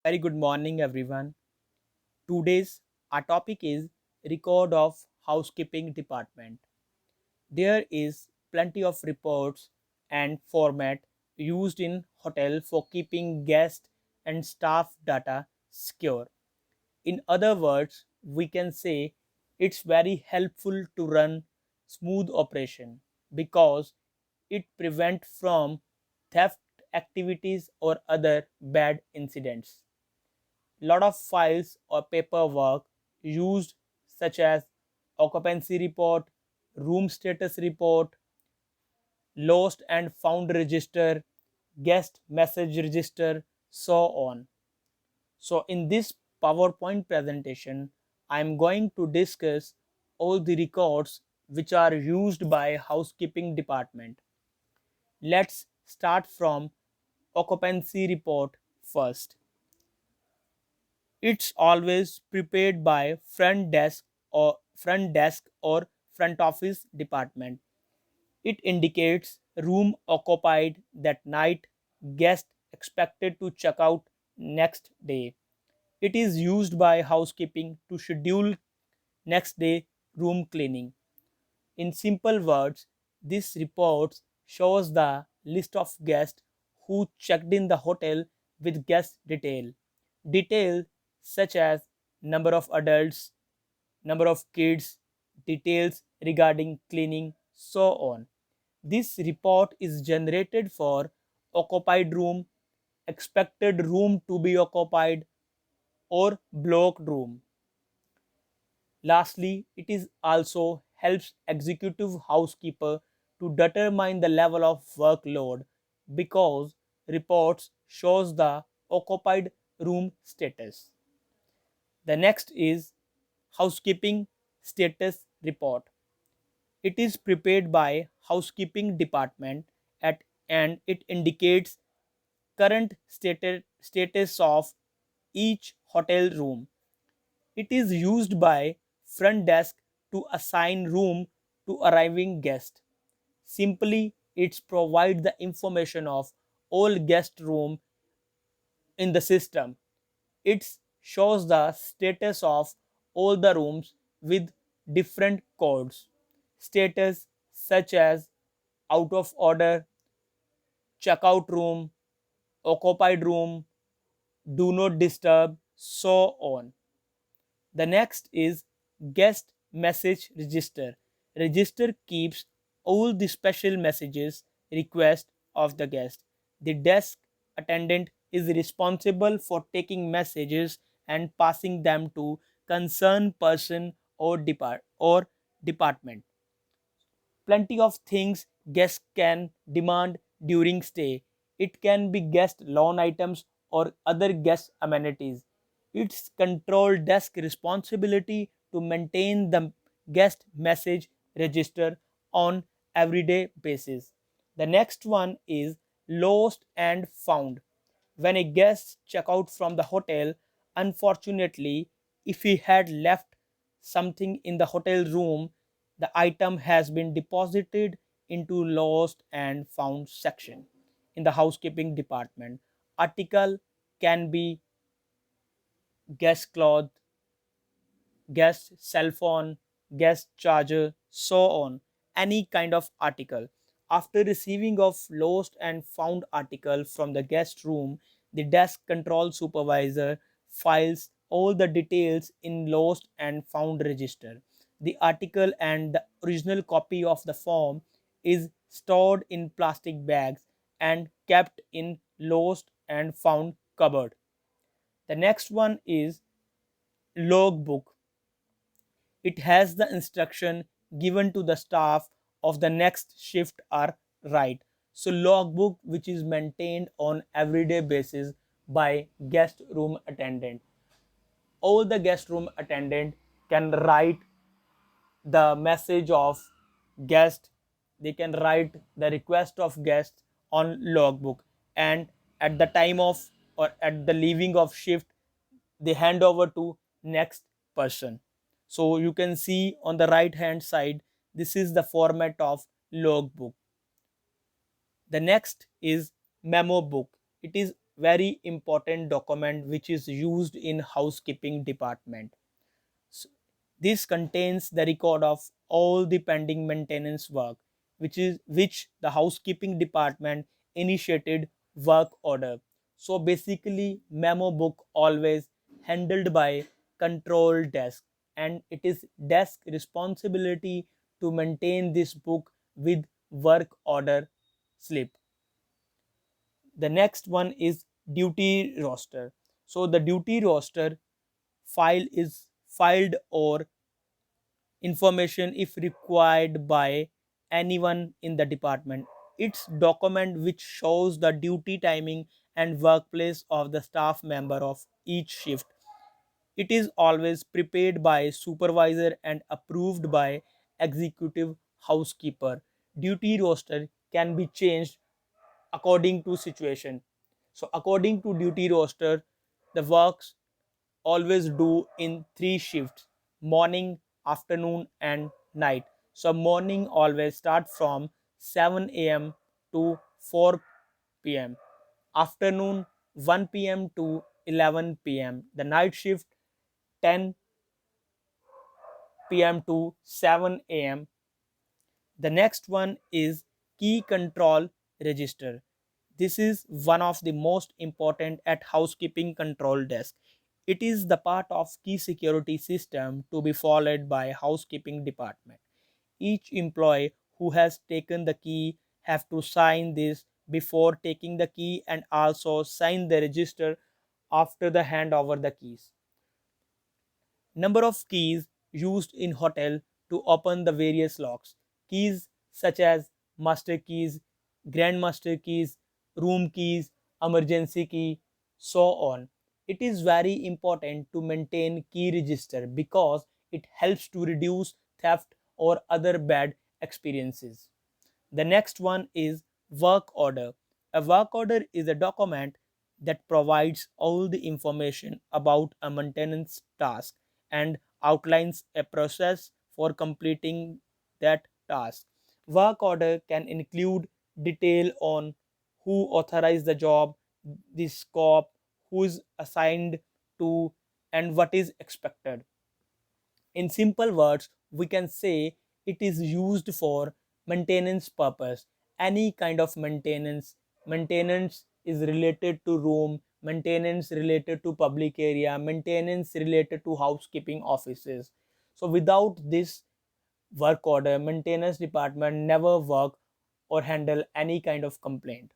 Very good morning, everyone. Today's our topic is record of housekeeping department. There is plenty of reports and format used in hotel for keeping guest and staff data secure. In other words, we can say it's very helpful to run smooth operation because it prevent from theft activities or other bad incidents. Lot of files or paperwork used such as occupancy report, room status report, lost and found register, guest message register, so on. So in this PowerPoint presentation, I am going to discuss all the records which are used by housekeeping department. Let's start from occupancy report first. It's always prepared by front desk or front office department. It indicates room occupied that night, guest expected to check out next day. It is used by housekeeping to schedule next day room cleaning. In simple words, this report shows the list of guests who checked in the hotel with guest detail. Details such as number of adults, number of kids, details regarding cleaning, so on. This report is generated for occupied room, expected room to be occupied, or blocked room. Lastly, it is also helps executive housekeeper to determine the level of workload because reports shows the occupied room status. The next is housekeeping status report. It is prepared by housekeeping department at and it indicates current status of each hotel room. It is used by front desk to assign room to arriving guest. Simply, it provides the information of all guest room in the system. It shows the status of all the rooms with different codes. Status such as out of order, checkout room, occupied room, do not disturb, so on. The next is guest message register. Register keeps all the special messages request of the guest. The desk attendant is responsible for taking messages and passing them to concerned person or department. Plenty of things guests can demand during stay. It can be guest loan items or other guest amenities. It's control desk responsibility to maintain the guest message register on everyday basis. The next one is lost and found. When a guest check out from the hotel, unfortunately, if he had left something in the hotel room, the item has been deposited into lost and found section in the housekeeping department. Article can be guest cloth, guest cell phone, guest charger, so on, any kind of article. After receiving of lost and found article from the guest room, the desk control supervisor files all the details in lost and found register. The article and the original copy of the form is stored in plastic bags and kept in lost and found cupboard. The next one is logbook. It has the instruction given to the staff of the next shift are right. So logbook which is maintained on everyday basis by guest room attendant. All the guest room attendant can write the message of guest, they can write the request of guest on logbook, and at the time of or at the leaving of shift they hand over to next person. So you can see on the right hand side, this is the format of logbook. The next is memo book. It is very important document which is used in housekeeping department. So, this contains the record of all the pending maintenance work which the housekeeping department initiated work order. So basically memo book always handled by control desk, and it is desk responsibility to maintain this book with work order slip. The next one is duty roster. So the duty roster file is filed or information if required by anyone in the department. It's document which shows the duty timing and workplace of the staff member of each shift. It is always prepared by supervisor and approved by executive housekeeper. Duty roster can be changed according to situation. So according to duty roster, the works always do in three shifts: morning, afternoon, and night. So morning always start from 7 a.m. to 4 p.m. Afternoon 1 p.m. to 11 p.m. The night shift 10 p.m. to 7 a.m. The next one is key control register. This is one of the most important at housekeeping control desk. It is the part of key security system to be followed by housekeeping department. Each employee who has taken the key have to sign this before taking the key and also sign the register after the handover the keys. Number of keys used in hotel to open the various locks. Keys such as master keys, grandmaster keys, room keys, emergency key, so on. It is very important to maintain key register because it helps to reduce theft or other bad experiences. The next one is work order. A work order is a document that provides all the information about a maintenance task and outlines a process for completing that task. Work order can include detail on who authorized the job, the scope, who is assigned to, and what is expected. In simple words, we can say it is used for maintenance purpose. Any kind of maintenance is related to room, maintenance related to public area, maintenance related to housekeeping offices. So without this work order, maintenance department never work or handle any kind of complaint.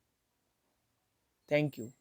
Thank you.